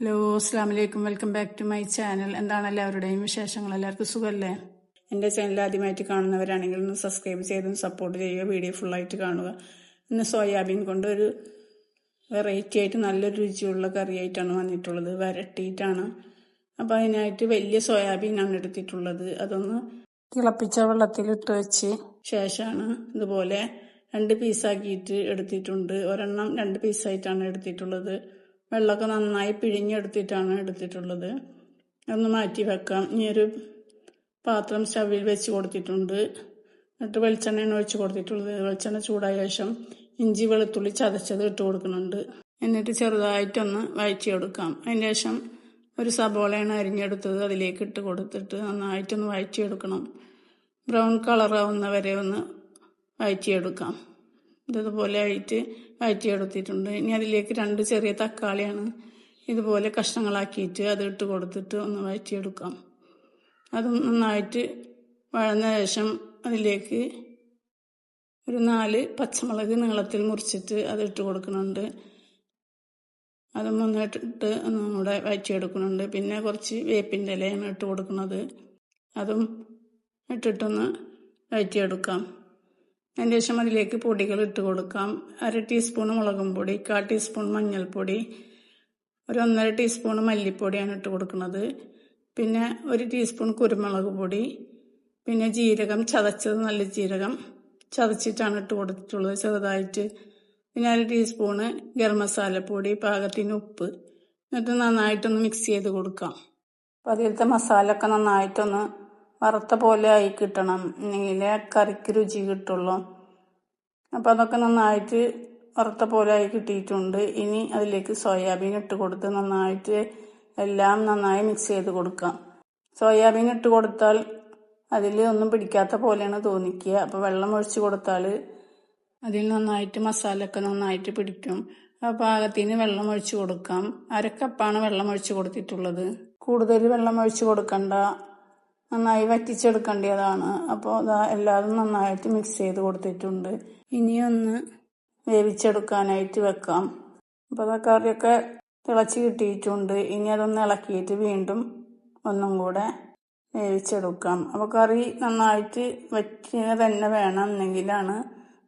Hello, അസ്സാം വലൈക്കും. Welcome back to my channel. എന്താണ് എല്ലാവരുടെയും വിശേഷങ്ങൾ? എല്ലാവർക്കും സുഖമല്ലേ? എൻ്റെ ചാനൽ ആദ്യമായിട്ട് കാണുന്നവരാണെങ്കിൽ ഒന്ന് സബ്സ്ക്രൈബ് ചെയ്തും സപ്പോർട്ട് ചെയ്യുക. വീഡിയോ ഫുള്ളായിട്ട് കാണുക. ഇന്ന് സോയാബീൻ കൊണ്ട് ഒരു വെറൈറ്റി ആയിട്ട് നല്ലൊരു രുചിയുള്ള കറിയായിട്ടാണ് വന്നിട്ടുള്ളത്. വരട്ടിയിട്ടാണ്. അപ്പോൾ അതിനായിട്ട് വലിയ സോയാബീനാണ് എടുത്തിട്ടുള്ളത്. അതൊന്ന് തിളപ്പിച്ച വെള്ളത്തിലിട്ട് വെച്ച് ശേഷമാണ് ഇതുപോലെ 2 പീസാക്കിയിട്ട് എടുത്തിട്ടുണ്ട്. ഒരെണ്ണം 2 പീസായിട്ടാണ് എടുത്തിട്ടുള്ളത്. വെള്ളമൊക്കെ നന്നായി പിഴിഞ്ഞെടുത്തിട്ടാണ് എടുത്തിട്ടുള്ളത്. ഒന്ന് മാറ്റി വെക്കാം. ഇനി ഒരു പാത്രം സ്റ്റവിൽ വെച്ച് കൊടുത്തിട്ടുണ്ട്. എന്നിട്ട് വെളിച്ചെണ്ണയാണ് ഒഴിച്ച് കൊടുത്തിട്ടുള്ളത്. വെളിച്ചെണ്ണ ചൂടായ ശേഷം ഇഞ്ചി വെളുത്തുള്ളി ചതച്ചത് ഇട്ട് കൊടുക്കുന്നുണ്ട്. എന്നിട്ട് ചെറുതായിട്ടൊന്ന് വഴറ്റിയെടുക്കാം. അതിന് ശേഷം ഒരു സബോളയാണ് അരിഞ്ഞെടുത്തത് അതിലേക്ക് ഇട്ട് കൊടുത്തിട്ട് നന്നായിട്ടൊന്ന് വഴറ്റിയെടുക്കണം. ബ്രൗൺ കളറാവുന്ന വരെ ഒന്ന് വഴറ്റിയെടുക്കാം. ഇതുപോലെ ആയിട്ട് വഴറ്റിയെടുത്തിട്ടുണ്ട്. ഇനി അതിലേക്ക് 2 ചെറിയ തക്കാളിയാണ് ഇതുപോലെ കഷ്ണങ്ങളാക്കിയിട്ട് അത് ഇട്ട് കൊടുത്തിട്ട് ഒന്ന് വഴറ്റിയെടുക്കാം. അത് നന്നായിട്ട് വഴന്ന ശേഷം അതിലേക്ക് ഒരു 4 പച്ചമുളക് നീളത്തിൽ മുറിച്ചിട്ട് അത് ഇട്ട് കൊടുക്കുന്നുണ്ട്. അതും ഒന്നിട്ടിട്ട് നമ്മുടെ വഴറ്റിയെടുക്കുന്നുണ്ട്. പിന്നെ കുറച്ച് വേപ്പിൻ്റെ ഇലയാണ് ഇട്ട് കൊടുക്കുന്നത്. അതും ഇട്ടിട്ടൊന്ന് വഴറ്റിയെടുക്കാം. അതിന് ശേഷം അതിലേക്ക് പൊടികൾ ഇട്ട് കൊടുക്കാം. 1/2 ടീസ്പൂൺ മുളകും പൊടി, 1/4 ടീസ്പൂൺ മഞ്ഞൾപ്പൊടി, ഒരു 1.5 ടീസ്പൂൺ മല്ലിപ്പൊടിയാണ് ഇട്ട് കൊടുക്കുന്നത്. പിന്നെ 1 ടീസ്പൂൺ കുരുമുളക് പൊടി, പിന്നെ ജീരകം ചതച്ചത്, നല്ല ജീരകം ചതച്ചിട്ടാണ് ഇട്ട് കൊടുത്തിട്ടുള്ളത് ചെറുതായിട്ട്. പിന്നെ 1 ടീസ്പൂണ് ഗരം മസാലപ്പൊടി, പാകത്തിന് ഉപ്പ്. എന്നിട്ട് നന്നായിട്ടൊന്ന് മിക്സ് ചെയ്ത് കൊടുക്കാം. അപ്പോൾ അതിലത്തെ മസാല ഒക്കെ നന്നായിട്ടൊന്ന് വറുത്ത പോലെ ആയി കിട്ടണം, എന്നെങ്കിലേ കറിക്ക് രുചി കിട്ടുള്ളൂ. അപ്പോൾ അതൊക്കെ നന്നായിട്ട് വറുത്ത പോലെ ആയി കിട്ടിയിട്ടുണ്ട്. ഇനി അതിലേക്ക് സോയാബീൻ ഇട്ട് കൊടുത്ത് നന്നായിട്ട് എല്ലാം നന്നായി മിക്സ് ചെയ്ത് കൊടുക്കാം. സോയാബീൻ ഇട്ട് കൊടുത്താൽ അതിൽ ഒന്നും പിടിക്കാത്ത പോലെയാണ് തോന്നിക്കുക. അപ്പോൾ വെള്ളം ഒഴിച്ച് കൊടുത്താൽ അതിൽ നന്നായിട്ട് മസാല ഒക്കെ നന്നായിട്ട് പിടിക്കും. അപ്പോൾ പാകത്തിന് വെള്ളം ഒഴിച്ച് കൊടുക്കാം. 1/2 കപ്പാണ് വെള്ളം ഒഴിച്ച് കൊടുത്തിട്ടുള്ളത്. കൂടുതൽ വെള്ളം ഒഴിച്ച് കൊടുക്കണ്ട, നന്നായി വറ്റിച്ചെടുക്കേണ്ടതാണ്. അപ്പോൾ എല്ലാതും നന്നായിട്ട് മിക്സ് ചെയ്ത് കൊടുത്തിട്ടുണ്ട്. ഇനിയൊന്ന് വേവിച്ചെടുക്കാനായിട്ട് വെക്കാം. അപ്പോൾ കറിയൊക്കെ തിളച്ച് കിട്ടിയിട്ടുണ്ട്. ഇനി അതൊന്ന് ഇളക്കിയിട്ട് വീണ്ടും ഒന്നും കൂടെ വേവിച്ചെടുക്കാം. അപ്പോൾ കറി നന്നായിട്ട് വറ്റിയ തന്നെ വേണം, എന്നെങ്കിലാണ്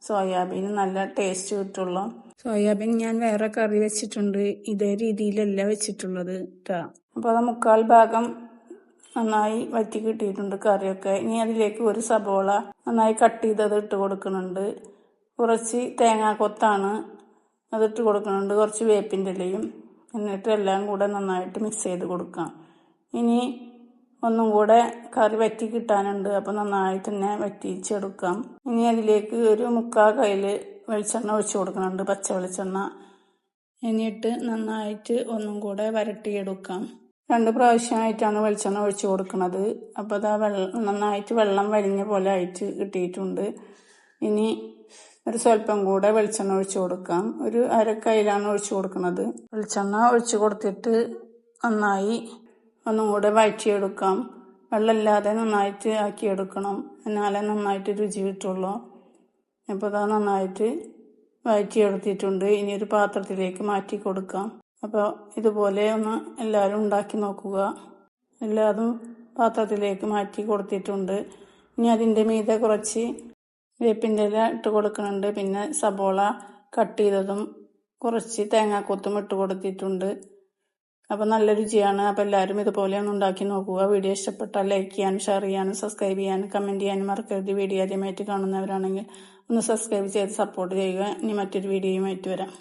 സോയാബീൻ നല്ല ടേസ്റ്റ് കിട്ടുള്ളൂ. സോയാബീൻ ഞാൻ വേറെ കറി വെച്ചിട്ടുണ്ട്, ഇതേ രീതിയിലല്ല വെച്ചിട്ടുള്ളത് കേട്ടോ. അപ്പോൾ അത് 1/4 ഭാഗം നന്നായി വറ്റി കിട്ടിയിട്ടുണ്ട് കറിയൊക്കെ. ഇനി അതിലേക്ക് ഒരു സബോള നന്നായി കട്ട് ചെയ്തത് ഇട്ട് കൊടുക്കുന്നുണ്ട്. കുറച്ച് തേങ്ങാക്കൊത്താണ് അതിട്ട് കൊടുക്കുന്നുണ്ട്. കുറച്ച് വേപ്പിൻ്റെ ഇലയും. എന്നിട്ട് എല്ലാം കൂടെ നന്നായിട്ട് മിക്സ് ചെയ്ത് കൊടുക്കാം. ഇനി ഒന്നും കൂടെ കറി വറ്റി കിട്ടാനുണ്ട്. അപ്പോൾ നന്നായിട്ട് തന്നെ വറ്റിച്ചെടുക്കാം. ഇനി അതിലേക്ക് ഒരു 3/4 കയ്യിൽ വെളിച്ചെണ്ണ ഒഴിച്ച് കൊടുക്കുന്നുണ്ട്, പച്ച വെളിച്ചെണ്ണ. എന്നിട്ട് നന്നായിട്ട് ഒന്നും കൂടെ വരട്ടിയെടുക്കാം. 2 പ്രാവശ്യമായിട്ടാണ് വെളിച്ചെണ്ണ ഒഴിച്ച് കൊടുക്കുന്നത്. അപ്പോൾ നന്നായിട്ട് വെള്ളം വലിഞ്ഞ പോലെ ആയിട്ട് കിട്ടിയിട്ടുണ്ട്. ഇനി ഒരു സ്വല്പം കൂടെ വെളിച്ചെണ്ണ ഒഴിച്ച് കൊടുക്കാം. ഒരു 1/2 കയ്യിലാണ് ഒഴിച്ച് കൊടുക്കുന്നത്. വെളിച്ചെണ്ണ ഒഴിച്ച് കൊടുത്തിട്ട് നന്നായി ഒന്നും കൂടെ വഴറ്റിയെടുക്കാം. വെള്ളമില്ലാതെ നന്നായിട്ട് ആക്കിയെടുക്കണം, എന്നാലേ നന്നായിട്ട് രുചി കിട്ടുള്ളൂ. അപ്പോൾ നന്നായിട്ട് വഴറ്റിയെടുത്തിട്ടുണ്ട്. ഇനി ഒരു പാത്രത്തിലേക്ക് മാറ്റി കൊടുക്കാം. അപ്പോൾ ഇതുപോലെ ഒന്ന് എല്ലാവരും ഉണ്ടാക്കി നോക്കുക. എല്ലാതും പാത്രത്തിലേക്ക് മാറ്റി കൊടുത്തിട്ടുണ്ട്. ഇനി അതിൻ്റെ മീതെ കുറച്ച് വേപ്പിൻ്റെ ഇല ഇട്ട് കൊടുക്കുന്നുണ്ട്. പിന്നെ സബോള കട്ട് ചെയ്തതും കുറച്ച് തേങ്ങാക്കൊത്തും ഇട്ട് കൊടുത്തിട്ടുണ്ട്. അപ്പോൾ നല്ല രുചിയാണ്. അപ്പോൾ എല്ലാവരും ഇതുപോലെ ഒന്ന് ഉണ്ടാക്കി നോക്കുക. വീഡിയോ ഇഷ്ടപ്പെട്ടാൽ ലൈക്ക് ചെയ്യാനും ഷെയർ ചെയ്യാനും സബ്സ്ക്രൈബ് ചെയ്യാനും കമൻറ്റ് ചെയ്യാനും മറക്കരുത്. വീഡിയോ ആദ്യമായിട്ട് കാണുന്നവരാണെങ്കിൽ ഒന്ന് സബ്സ്ക്രൈബ് ചെയ്ത് സപ്പോർട്ട് ചെയ്യുക. ഇനി മറ്റൊരു വീഡിയോയുമായിട്ട് വരാം.